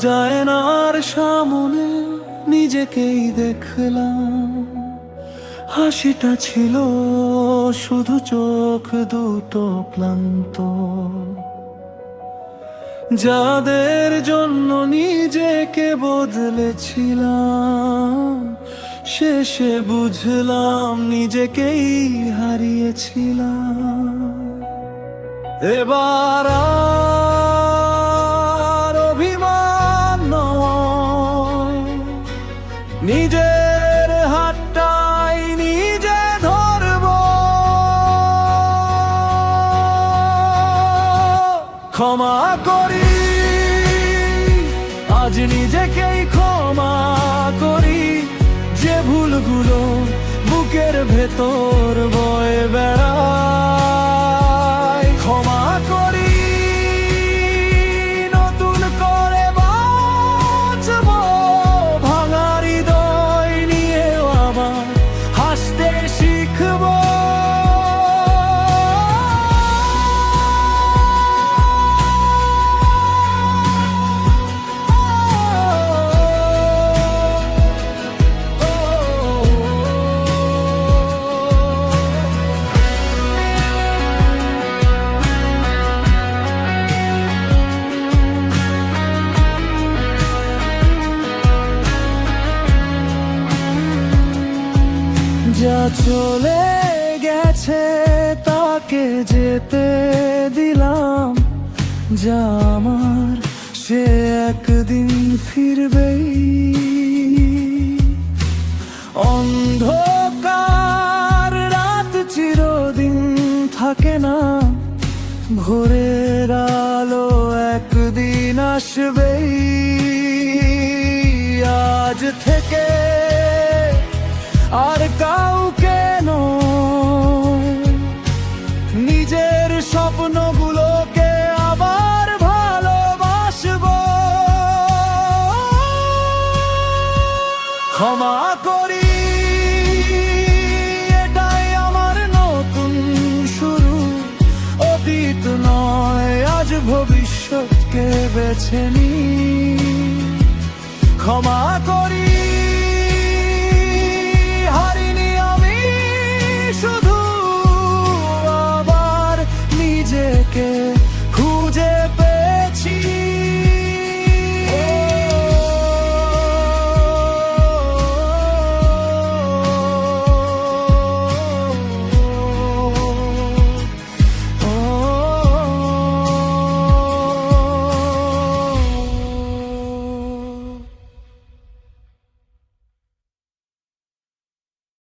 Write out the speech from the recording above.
যায় না আর সামনে নিজেকেই দেখলাম। হাসিটা ছিল শুধু চোখ দুটো ক্লান্ত। যাদের জন্য নিজেকে বদলেছিলাম, শেষে বুঝলাম নিজেকেই হারিয়েছিলাম। এবার আর অভিমান নয়, নিজের হাতটাই নিজে ধরব। ক্ষমা করি, আজ নিজেকেই ক্ষমা করি, যে ভুলগুলো বুকের ভেতর বয়ে বেড়ায়। ক্ষমা করি, নতুন করে বাঁচব, ভাঙা হৃদয় নিয়েও আবার হাসতে শিখব। যা চলে গেছে তাকে যেতে দিলাম, যা আমার সে একদিন ফিরবেই। অন্ধকার রাত চিরদিন থাকে না, ভোরের আলো একদিন আসবেই। আজ থেকে আর কাউকে নয়, নিজের স্বপ্নগুলোকে আবার ভালোবাসবো। ক্ষমা করি, এটাই আমার নতুন শুরু। অতীত নয়, আজ ভবিষ্যৎকে বেছে নি। ক্ষমা করি।